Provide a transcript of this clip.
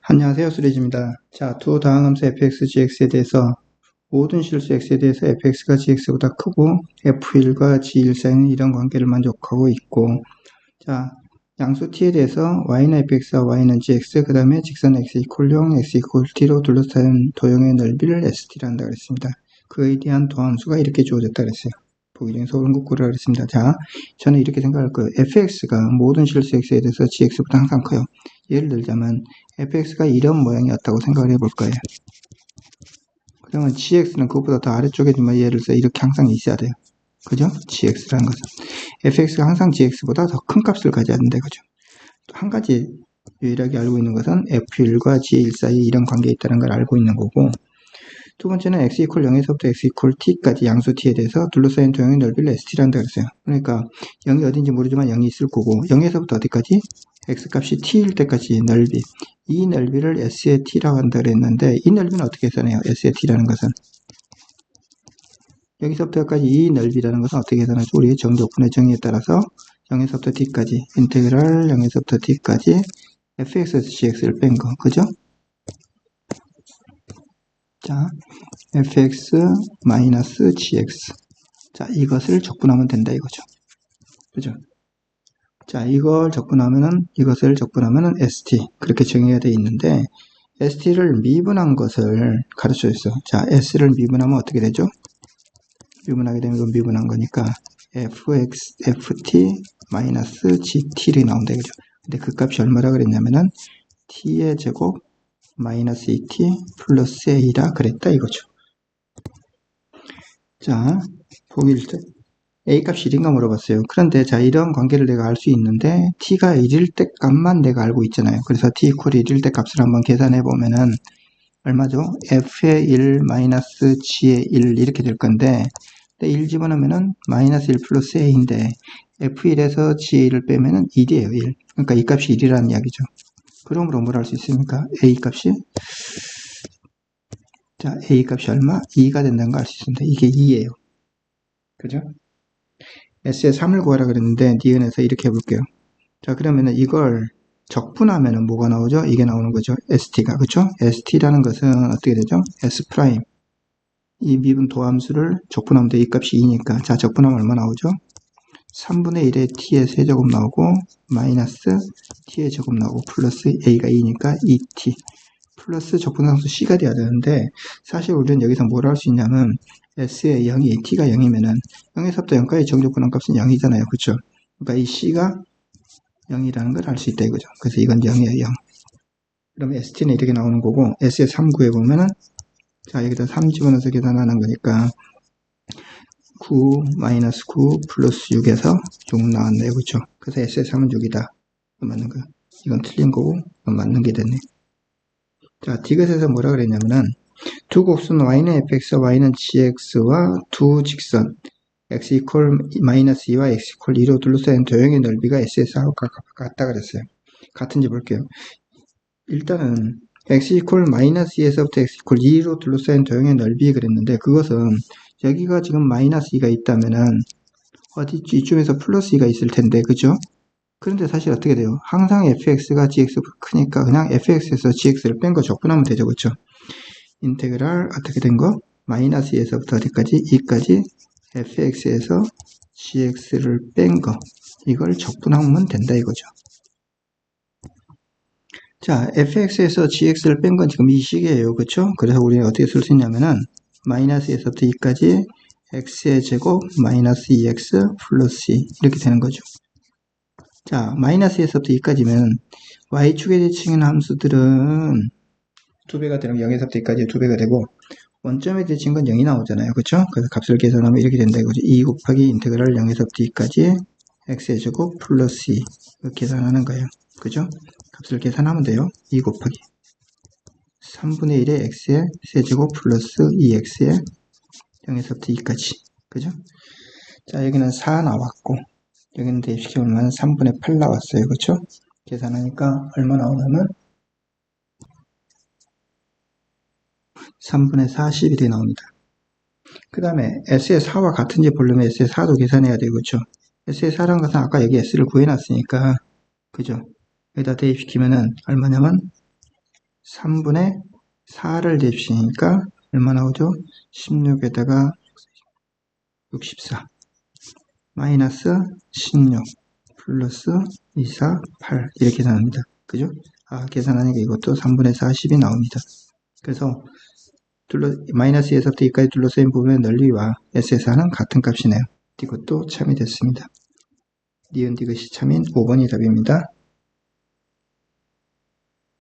안녕하세요. 수리지입니다. 자, 두 다항함수 fx, gx에 대해서 모든 실수 x에 대해서 fx가 gx보다 크고 f1과 g1 사이는 이런 관계를 만족하고 있고, 자, 양수 t에 대해서 y는 fx와 y는 gx, 그 다음에 직선 x 이퀄 0, x 이퀄 t로 둘러싸인 도형의 넓이를 st라 한다 그랬습니다. 그에 대한 도함수가 이렇게 주어졌다 그랬어요. 보기 중에서 옳은 거 고르라 그랬습니다. 자, 저는 이렇게 생각할 거예요. fx가 모든 실수 x에 대해서 gx보다 항상 커요. 예를 들자면 fx가 이런 모양이었다고 생각을 해볼 거예요. 그러면 gx는 그것보다 더 아래쪽에지만 예를 들어서 이렇게 항상 있어야 돼요. 그죠? gx라는 것은 fx가 항상 gx보다 더 큰 값을 가져야 된다. 그죠? 한 가지 유일하게 알고 있는 것은 f1과 g1 사이에 이런 관계에 있다는 걸 알고 있는 거고, 두 번째는 x 이퀄 0에서부터 x 이퀄 t까지 양수 t에 대해서 둘러싸인 도형의 넓이를 st라 한다 그랬어요. 그러니까 0이 어딘지 모르지만 0이 있을 거고, 0에서부터 어디까지? x값이 t일 때까지 넓이, 이 넓이를 s의 t라고 한다 그랬는데, 이 넓이는 어떻게 계산해요? s의 t라는 것은 여기서부터 여기까지 이 넓이라는 것은 어떻게 계산하죠? 우리 정적분의 정의에 따라서 0에서부터 t까지 인테그랄 0에서부터 t까지 fx에서 gx를 뺀 거, 그죠? 자, fx 마이너스 gx, 자, 이것을 적분하면 된다 이거죠. 그죠? 자, 이걸 적분하면은, 이것을 적분하면은 st, 그렇게 정의가 되어 있는데, st를 미분한 것을 가르쳐 줬어. 자, s를 미분하면 어떻게 되죠? 미분하게 되면 이건 미분한 거니까 ft 마이너스 gt를 나온다 이거죠. 근데 그 값이 얼마라 그랬냐면은 t의 제곱 마이너스 2t 플러스 a라 그랬다 이거죠. 자, 보기 1때 a 값이 1인가 물어봤어요. 그런데 자, 이런 관계를 내가 알 수 있는데 t가 1일 때 값만 내가 알고 있잖아요. 그래서 t 이퀄 1일 때 값을 한번 계산해 보면은 얼마죠? f의 1 마이너스 g의 1 이렇게 될 건데, 1 집어넣으면은 마이너스 1 플러스 a인데 f1에서 g의 1을 빼면은 1이에요. 1. 그러니까 이 값이 1이라는 이야기죠. 그러므로 뭘 할 수 있습니까? a 값이, 자, a 값이 얼마? 2가 된다는 걸 알 수 있습니다. 이게 2예요. 그죠? s의 3을 구하라 그랬는데 니은에서 이렇게 해볼게요. 자, 그러면은 이걸 적분하면은 뭐가 나오죠? 이게 나오는 거죠. st가. 그쵸? st라는 것은 어떻게 되죠? s 프라임. 이 미분 도함수를 적분하면 돼. 이 값이 2니까. 자, 적분하면 얼마 나오죠? 3분의 1의 t의 세제곱 나오고, 마이너스 t의 제곱 나오고, 플러스 a가 2니까 2t. 플러스 적분함수 c가 돼야 되는데, 사실 우리는 여기서 뭘 할 수 있냐면, s의 0이, t가 0이면은, 0에서부터 0까지 정적분함 값은 0이잖아요. 그쵸? 그러니까 이 c가 0이라는 걸 알 수 있다 이거죠. 그래서 이건 0이에요. 0. 그러면 st는 이렇게 나오는 거고, s의 3 구해보면은, 자, 여기다 3 집어넣어서 계산하는 거니까 9 마이너스 9 플러스 6에서 6 나왔네요. 그쵸? 그래서 s의 3은 6이다. 맞는 거. 이건 틀린 거고 이건 맞는 게 됐네. 자, 디귿에서 뭐라 그랬냐면은 두 곡선 y는 fx와 y는 gx와 두 직선 x 이퀄 마이너스 2와 x 이퀄 2로 둘러싸인 도형의 넓이가 s의 4와 같다 그랬어요. 같은지 볼게요. 일단은 x 이퀄 마이너스 2에서부터 x 이퀄 2로 둘러싸인 도형의 넓이 그랬는데, 그것은 여기가 지금 마이너스 2가 있다면은 어디 이쯤에서 플러스 2가 있을 텐데, 그죠? 그런데 사실 어떻게 돼요? 항상 fx가 gx보다 크니까 그냥 fx에서 gx를 뺀 거 적분하면 되죠. 그쵸? 인테그랄 어떻게 된 거? 마이너스 2에서부터 어디까지? 2까지 fx에서 gx를 뺀 거, 이걸 적분하면 된다 이거죠. 자, fx에서 gx를 뺀 건 지금 이 식이에요. 그쵸? 그래서 우리는 어떻게 쓸 수 있냐면은 마이너스 2에서부터 2까지 x의 제곱 마이너스 2x 플러스 2 이렇게 되는 거죠. 자, 마이너스 2에서부터 2까지면 y축에 대칭한 함수들은 2배가 되는 0에서부터 2까지 2배가 되고, 원점에 대칭 건 0이 나오잖아요. 그쵸? 그래서 값을 계산하면 이렇게 된다 이거죠. 2 곱하기 인테그랄 0에서부터 2까지 x의 제곱 플러스 2 이렇게 계산하는 거예요. 그죠? 값을 계산하면 돼요. 2 곱하기 3분의 1의 x의 세제곱 플러스 2x의 0에서부터 2까지. 그죠? 자, 여기는 4 나왔고, 여기는 대입시키면 3분의 8 나왔어요. 그쵸? 계산하니까 얼마 나오냐면 3분의 41이 나옵니다. 그 다음에 s의 4와 같은지 보려면 s의 4도 계산해야 되고, 그쵸? s의 4라는 것은 아까 여기 s를 구해놨으니까, 그죠? 여기다 대입시키면은 얼마냐면 3분의 4를 대입시키니까 얼마 나오죠? 16에다가 64 마이너스 16 플러스 2, 4, 8 이렇게 계산합니다. 그죠? 계산하니까 이것도 3분의 4, 10이 나옵니다. 그래서 마이너스 2에서부터 2까지 둘러싸인 부분의 넓이와 S에서는 같은 값이네요. 이것도 참이 됐습니다. 니은 디귿이 참인 5번이 답입니다.